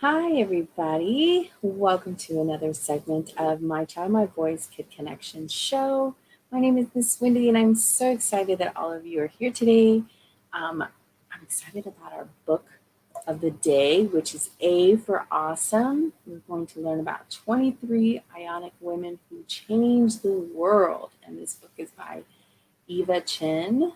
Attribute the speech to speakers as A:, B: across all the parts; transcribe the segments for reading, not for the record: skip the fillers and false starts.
A: Hi, everybody. Welcome to another segment of My Child, My Voice Kid Connection show. My name is Miss Wendy, and I'm so excited that all of you are here today. I'm excited about our book of the day, which is A for Awesome. We're going to learn about 23 Ionic women who changed the world. And this book is by Eva Chen.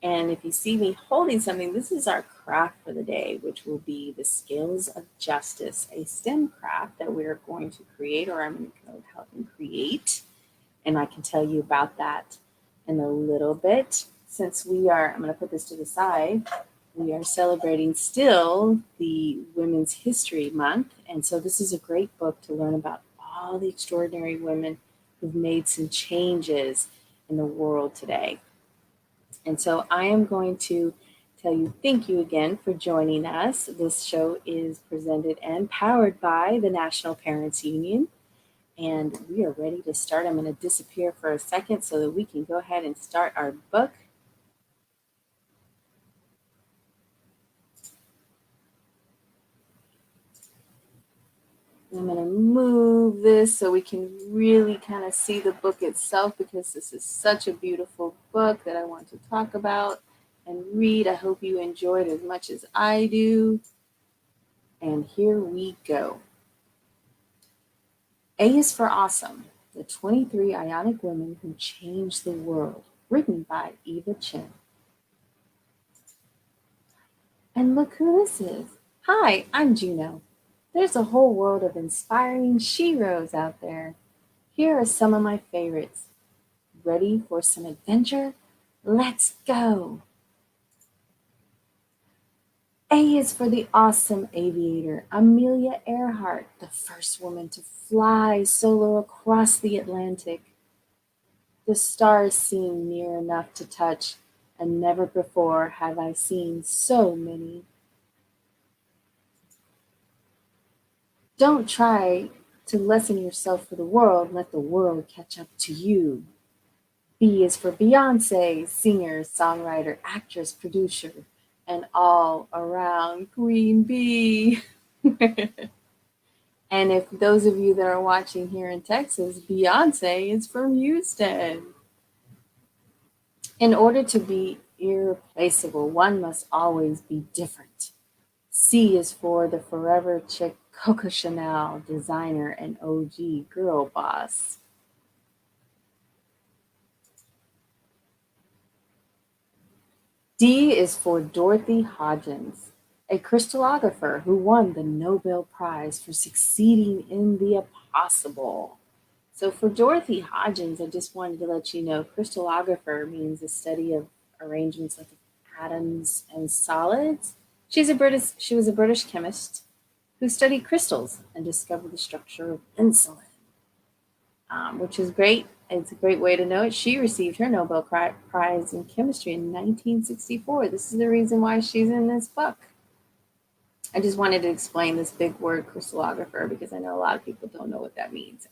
A: And if you see me holding something, this is our craft for the day, which will be the Scales of Justice, a STEM craft that we're going to create, or I'm going to help them create. And I can tell you about that in a little bit. Since I'm going to put this to the side, we are celebrating still the Women's History Month. And so this is a great book to learn about all the extraordinary women who've made some changes in the world today. And so I am going to tell you thank you again for joining us. This show is presented and powered by the National Parents Union. And we are ready to start. I'm going to disappear for a second so that we can go ahead and start our book. I'm going to move this so we can really kind of see the book itself, because this is such a beautiful book that I want to talk about and read. I hope you enjoyed as much as I do. And here we go. A is for Awesome, the 23 Ionic Women Who Changed the World, written by Eva Chen. And look who this is. Hi, I'm Juno. There's a whole world of inspiring sheroes out there. Here are some of my favorites. Ready for some adventure? Let's go! A is for the awesome aviator, Amelia Earhart, the first woman to fly solo across the Atlantic. The stars seem near enough to touch, and never before have I seen so many. Don't try to lessen yourself for the world, let the world catch up to you. B is for Beyonce, singer, songwriter, actress, producer, and all around queen bee. And if those of you that are watching here in Texas, Beyonce is from Houston. In order to be irreplaceable, one must always be different. C is for the forever chick Coco Chanel, designer and OG girl boss. D is for Dorothy Hodgins, a crystallographer who won the Nobel Prize for succeeding in the impossible. So for Dorothy Hodgins, I just wanted to let you know crystallographer means the study of arrangements of atoms and solids. She was a British chemist who studied crystals and discovered the structure of insulin, which is great. It's a great way to know it. She received her Nobel Prize in chemistry in 1964. This is the reason why she's in this book. I just wanted to explain this big word crystallographer because I know a lot of people don't know what that means.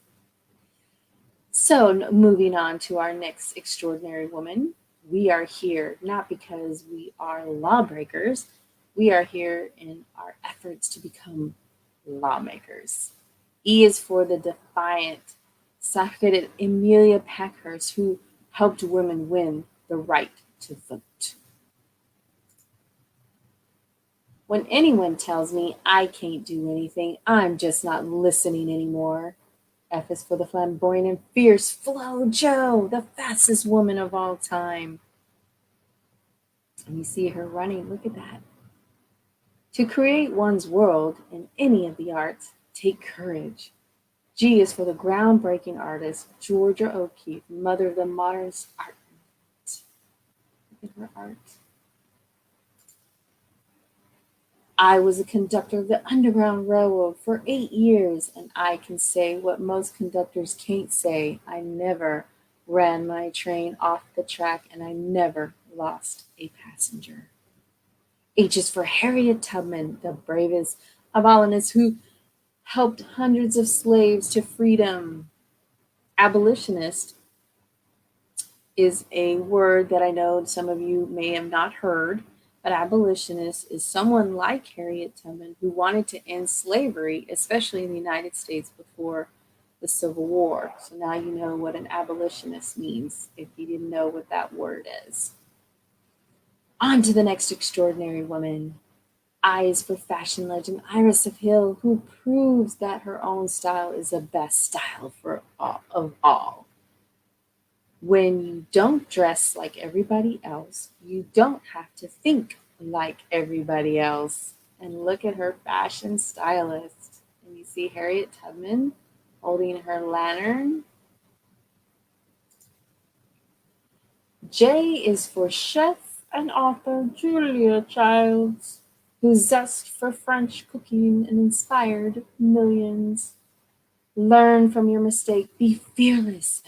A: So moving on to our next extraordinary woman. We are here not because we are lawbreakers. We are here in our efforts to become lawmakers. E is for the defiant, suffragette Amelia Packhurst, who helped women win the right to vote. When anyone tells me I can't do anything, I'm just not listening anymore. F is for the flamboyant and fierce Flo Jo, the fastest woman of all time. And you see her running, look at that. To create one's world in any of the arts, take courage. G is for the groundbreaking artist, Georgia O'Keeffe, mother of the modernist art movement. Look at her art. I was a conductor of the Underground Railroad for 8 years, and I can say what most conductors can't say. I never ran my train off the track, and I never lost a passenger. H is for Harriet Tubman, the bravest abolitionist who helped hundreds of slaves to freedom. Abolitionist is a word that I know some of you may have not heard. An abolitionist is someone like Harriet Tubman who wanted to end slavery, especially in the United States before the Civil War. So now you know what an abolitionist means if you didn't know what that word is. On to the next extraordinary woman. I is for fashion legend Iris of Hill, who proves that her own style is the best style for all, of all. When you don't dress like everybody else, you don't have to think like everybody else. And look at her fashion stylist. And you see Harriet Tubman holding her lantern. J is for chef and author Julia Childs, whose zest for French cooking and inspired millions. Learn from your mistake, be fearless,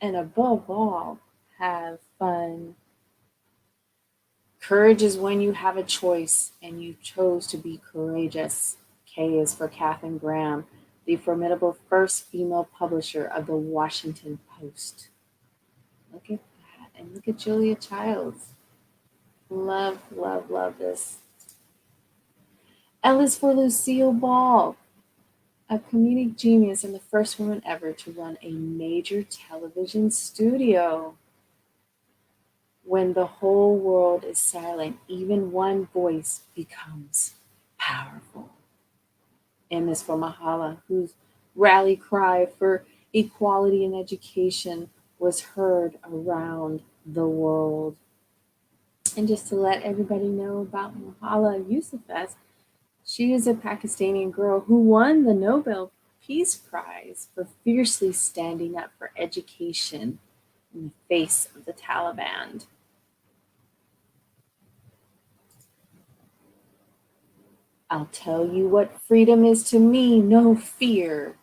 A: and above all, have fun. Courage is when you have a choice and you chose to be courageous. K is for Katharine Graham, the formidable first female publisher of the Washington Post. Look at that. And look at Julia Childs. Love, love, love this. L is for Lucille Ball, a comedic genius and the first woman ever to run a major television studio. When the whole world is silent, even one voice becomes powerful. M is for Malala, whose rally cry for equality in education was heard around the world. And just to let everybody know about Malala Yousafzai, she is a Pakistani girl who won the Nobel Peace Prize for fiercely standing up for education in the face of the Taliban. I'll tell you what freedom is to me, no fear.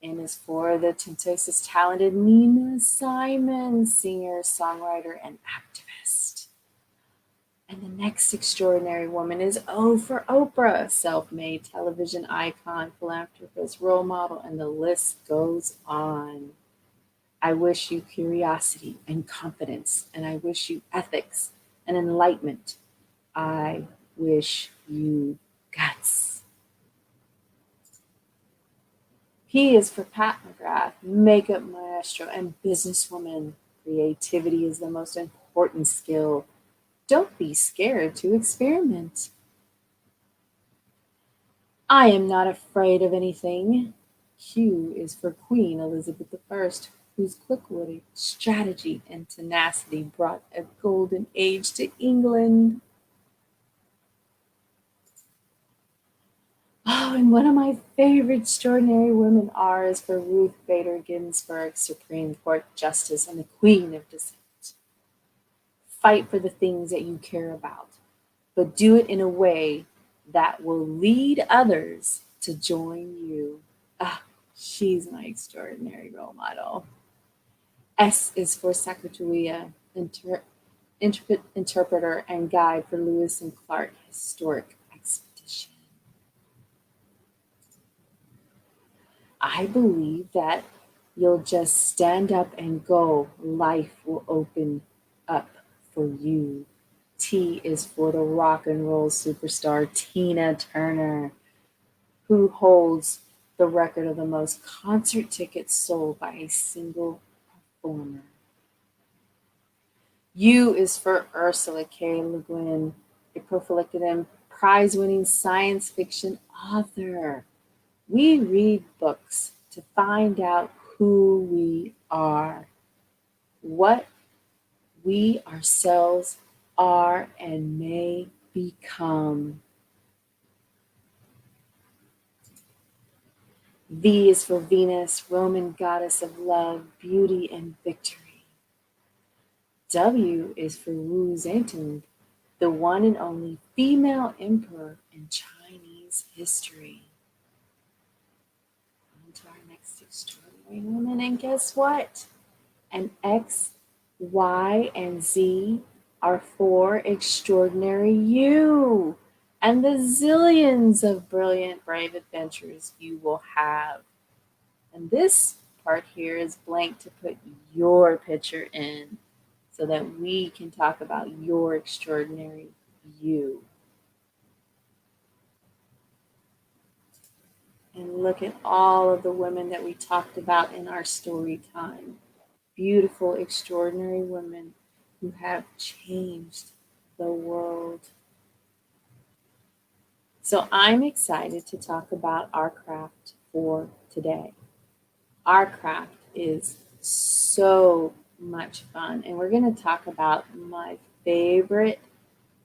A: And is for the Texas talented Nina Simon, singer, songwriter, and activist. And the next extraordinary woman is O for Oprah, self made television icon, philanthropist, role model, and the list goes on. I wish you curiosity and confidence, and I wish you ethics and enlightenment. I wish you guts. P is for Pat McGrath, makeup maestro and businesswoman. Creativity is the most important skill. Don't be scared to experiment. I am not afraid of anything. Q is for Queen Elizabeth I, whose quick-witted strategy and tenacity brought a golden age to England. Oh, and one of my favorite extraordinary women are is for Ruth Bader Ginsburg, Supreme Court Justice and the Queen of Dissent. Fight for the things that you care about, but do it in a way that will lead others to join you. Ah, she's my extraordinary role model. S is for Sacagawea, interpreter and guide for Lewis and Clark Historic Expedition. I believe that you'll just stand up and go. Life will open up for you. T is for the rock and roll superstar Tina Turner, who holds the record of the most concert tickets sold by a single performer. U is for Ursula K. Le Guin, a prolific and prize-winning science fiction author. We read books to find out who we are, what we ourselves are and may become. V is for Venus, Roman goddess of love, beauty, and victory. W is for Wu Zetian, the one and only female emperor in Chinese history. On to our next extraordinary woman, and guess what? An X, Y, and Z are for extraordinary you and the zillions of brilliant, brave adventures you will have. And this part here is blank to put your picture in so that we can talk about your extraordinary you. And look at all of the women that we talked about in our story time. Beautiful, extraordinary women who have changed the world. So I'm excited to talk about our craft for today. Our craft is so much fun, and we're going to talk about my favorite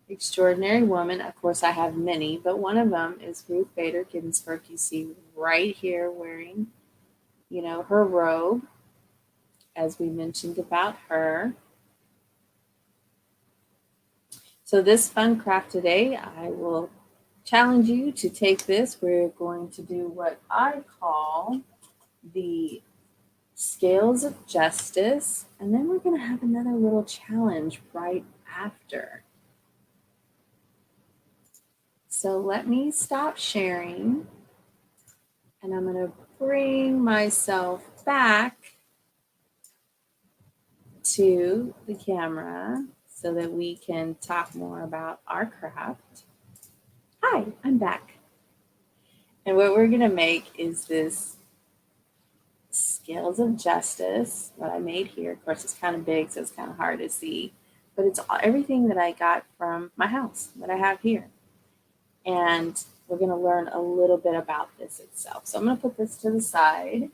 A: extraordinary woman. Of course, I have many, but one of them is Ruth Bader Ginsburg. You see right here wearing, her robe, as we mentioned about her. So this fun craft today, I will challenge you to take this. We're going to do what I call the scales of justice, and then we're going to have another little challenge right after. So let me stop sharing, and I'm going to bring myself back to the camera so that we can talk more about our craft. Hi, I'm back. And what we're going to make is this scales of justice, what I made here. Of course, it's kind of big, so it's kind of hard to see, but it's everything that I got from my house that I have here. And we're going to learn a little bit about this itself. So I'm going to put this to the side,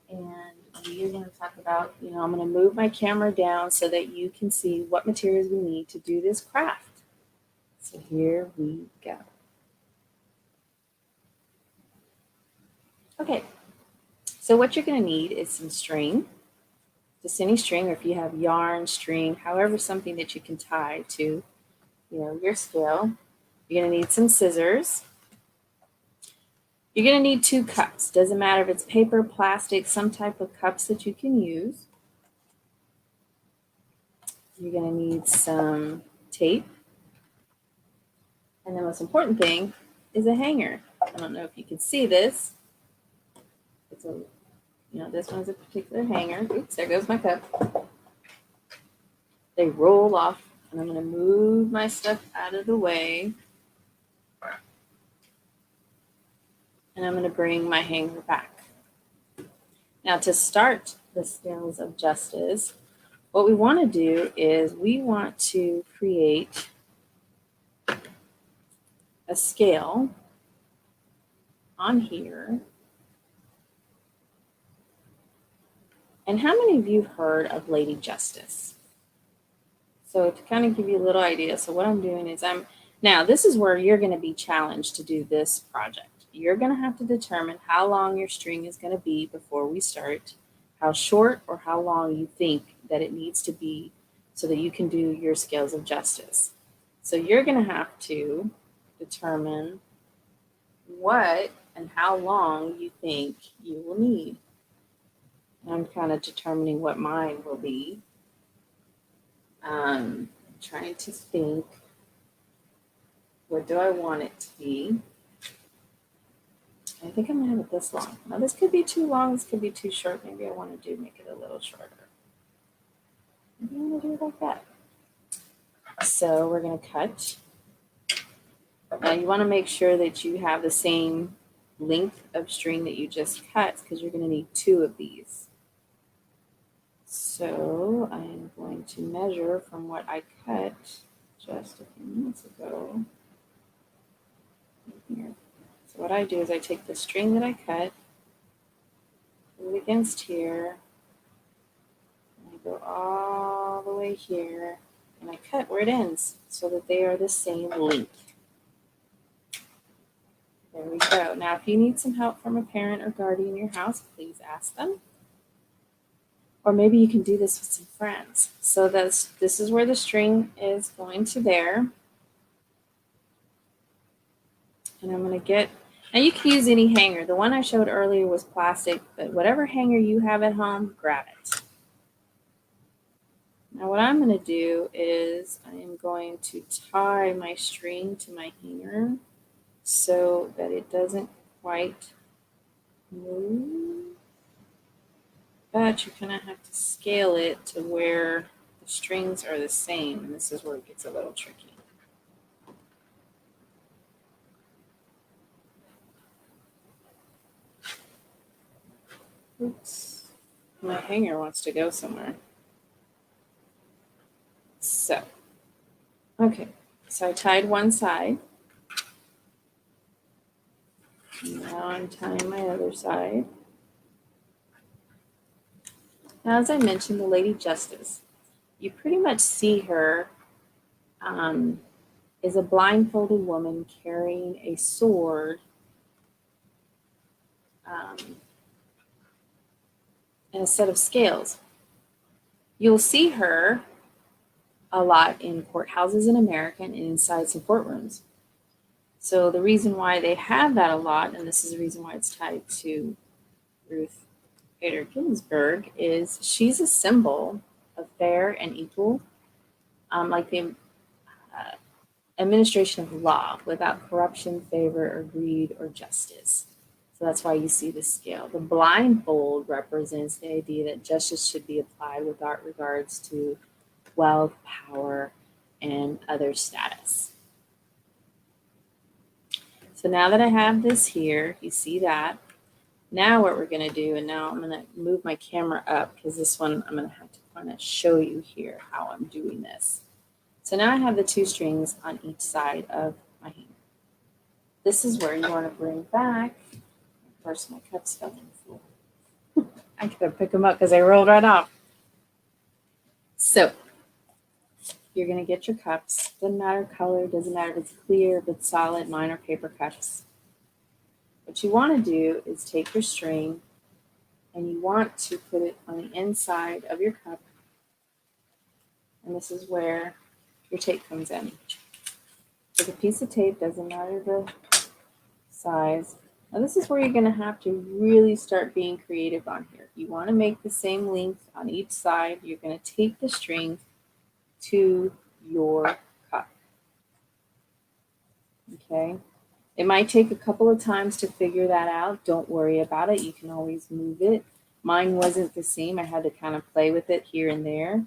A: and we are going to talk about, I'm going to move my camera down so that you can see what materials we need to do this craft. So here we go. Okay, so what you're going to need is some string, just any string, or if you have yarn, string, however, something that you can tie to, your scale. You're going to need some scissors. You're going to need 2 cups. Doesn't matter if it's paper, plastic, some type of cups that you can use. You're going to need some tape. And the most important thing is a hanger. I don't know if you can see this. It's this one's a particular hanger. Oops, there goes my cup. They roll off, and I'm going to move my stuff out of the way. And I'm going to bring my hanger back. Now, to start the scales of justice, what we want to do is we want to create a scale on here. And how many of you have heard of Lady Justice? So to kind of give you a little idea, so what I'm doing is now this is where you're going to be challenged to do this project. You're going to have to determine how long your string is going to be before we start, how short or how long you think that it needs to be so that you can do your scales of justice. So you're going to have to determine what and how long you think you will need. I'm kind of determining what mine will be. Trying to think, what do I want it to be? I think I'm going to have it this long. Now, this could be too long. This could be too short. Maybe I want to make it a little shorter. Maybe I want to do it like that. So we're going to cut. Now, you want to make sure that you have the same length of string that you just cut, because you're going to need 2 of these. So I am going to measure from what I cut just a few minutes ago. Here. So what I do is I take the string that I cut, put it against here, and I go all the way here, and I cut where it ends so that they are the same length. There we go. Now, if you need some help from a parent or guardian in your house, please ask them. Or maybe you can do this with some friends. So this is where the string is going to there. And I'm going to get, now you can use any hanger. The one I showed earlier was plastic, but whatever hanger you have at home, grab it. Now what I'm going to do is I am going to tie my string to my hanger so that it doesn't quite move. But you're going to have to scale it to where the strings are the same. And this is where it gets a little tricky. Oops, my hanger wants to go somewhere. So, okay, so I tied one side. Now I'm tying my other side. Now, as I mentioned, the Lady Justice, you pretty much see her is a blindfolded woman carrying a sword and a set of scales. You'll see her a lot in courthouses in America and inside some courtrooms. So the reason why they have that a lot, and this is the reason why it's tied to Ruth Bader Ginsburg, is she's a symbol of fair and equal, like the administration of law without corruption, favor, or greed, or justice. So that's why you see the scale. The blindfold represents the idea that justice should be applied without regards to wealth, power, and other status. So now that I have this here, you see that. Now what we're going to do, and now I'm going to move my camera up because this one I'm going to have to kind of show you here how I'm doing this. So now I have the 2 strings on each side of my hanger. This is where you want to bring back, of course my cups fell on the floor. I gotta pick them up because they rolled right off. So you're going to get your cups. Doesn't matter color, doesn't matter if it's clear, if it's solid, mine are paper cups. What you want to do is take your string and you want to put it on the inside of your cup. And this is where your tape comes in. With a piece of tape, doesn't matter the size. Now this is where you're going to have to really start being creative on here. You want to make the same length on each side. You're going to tape the string to your cup. Okay. It might take a couple of times to figure that out. Don't worry about it. You can always move it. Mine wasn't the same. I had to kind of play with it here and there.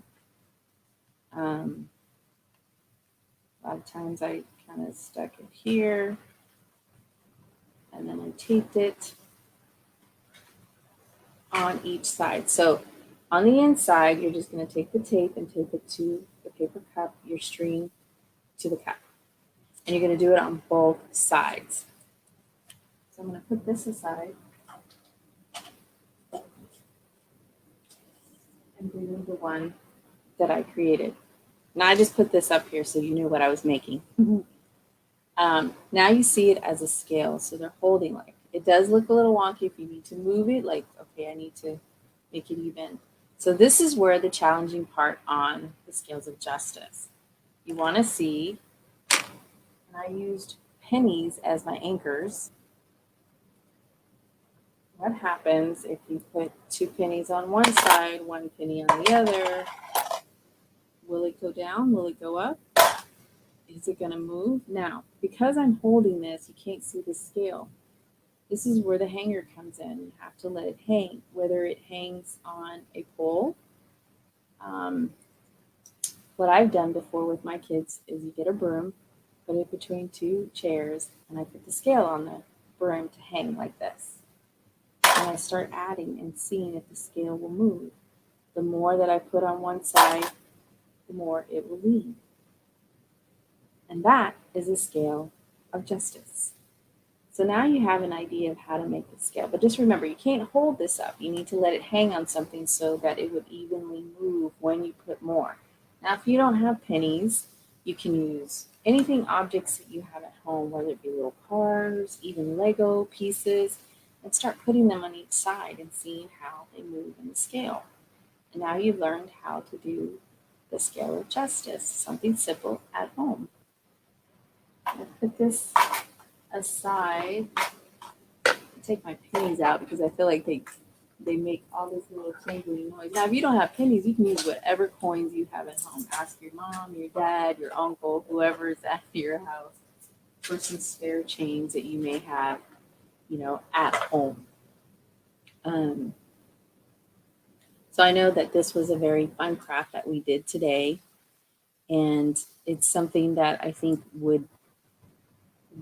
A: A lot of times I kind of stuck it here and then I taped it on each side. So on the inside, you're just going to take the tape and tape it to the paper cup, your string to the cup. And you're going to do it on both sides. So I'm going to put this aside and bring the one that I created. Now I just put this up here so you knew what I was making. Now you see it as a scale. So they're holding like, it does look a little wonky if you need to move it, like, okay, I need to make it even. So this is where the challenging part on the scales of justice. You want to see, and I used pennies as my anchors. What happens if you put 2 pennies on one side, 1 penny on the other? Will it go down? Will it go up? Is it going to move? Now, because I'm holding this, you can't see the scale. This is where the hanger comes in. You have to let it hang, whether it hangs on a pole. What I've done before with my kids is you get a broom, put it between 2 chairs, and I put the scale on the broom to hang like this. And I start adding and seeing if the scale will move. The more that I put on one side, the more it will lean. And that is a scale of justice. So now you have an idea of how to make the scale. But just remember, you can't hold this up. You need to let it hang on something so that it would evenly move when you put more. Now, if you don't have pennies, you can use anything, objects that you have at home, whether it be little cars, even Lego pieces, and start putting them on each side and seeing how they move in the scale. And now you've learned how to do the scale of justice, something simple at home. I'll put this aside. Take my pennies out because I feel like they make all this little tingling noise. Now, if you don't have pennies, you can use whatever coins you have at home. Ask your mom, your dad, your uncle, whoever is at your house for some spare change that you may have, at home. So I know that this was a very fun craft that we did today, and it's something that I think would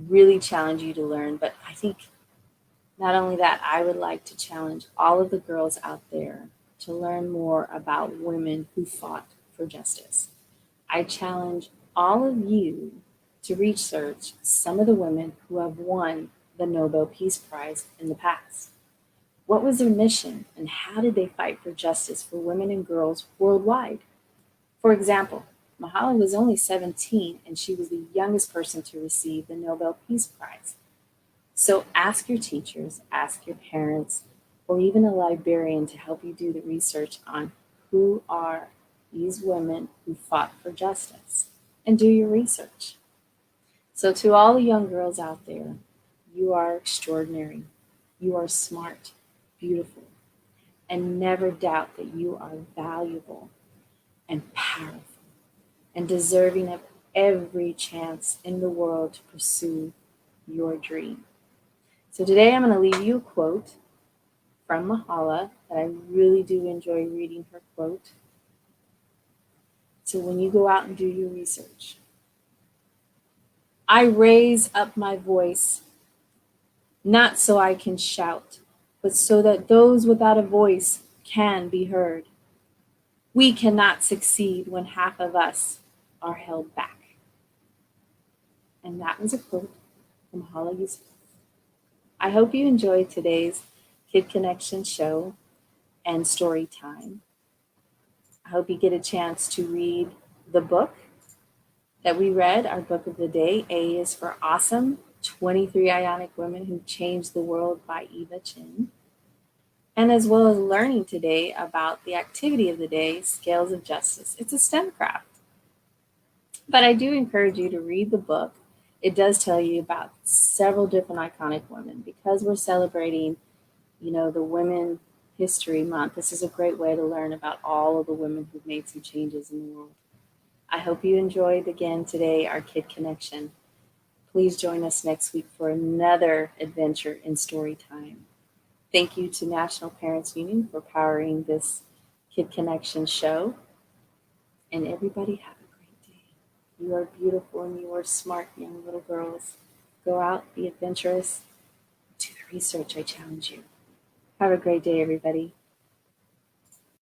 A: really challenge you to learn, but I think Not only that, I would like to challenge all of the girls out there to learn more about women who fought for justice. I challenge all of you to research some of the women who have won the Nobel Peace Prize in the past. What was their mission and how did they fight for justice for women and girls worldwide? For example, Malala was only 17 and she was the youngest person to receive the Nobel Peace Prize. So ask your teachers, ask your parents, or even a librarian to help you do the research on who are these women who fought for justice and do your research. So, to all the young girls out there, you are extraordinary, you are smart, beautiful, and never doubt that you are valuable and powerful and deserving of every chance in the world to pursue your dream. So today I'm going to leave you a quote from Malala that I really do enjoy reading her quote. So when you go out and do your research, I raise up my voice, not so I can shout, but so that those without a voice can be heard. We cannot succeed when half of us are held back. And that was a quote from Malala Yousafzai. I hope you enjoyed today's Kid Konnection show and story time. I hope you get a chance to read the book that we read, our book of the day. A is for Awesome, 23 Ionic Women Who Changed the World by Eva Chin. And as well as learning today about the activity of the day, Scales of Justice. It's a STEM craft. But I do encourage you to read the book. It does tell you about several different iconic women because we're celebrating, the Women History Month. This is a great way to learn about all of the women who've made some changes in the world. I hope you enjoyed again today our Kid Konnection. Please join us next week for another adventure in story time. Thank you to National Parents Union for powering this Kid Konnection show. And everybody have a great day. You are beautiful and you are smart, young little girls. Go out, be adventurous, do the research, I challenge you. Have a great day, everybody.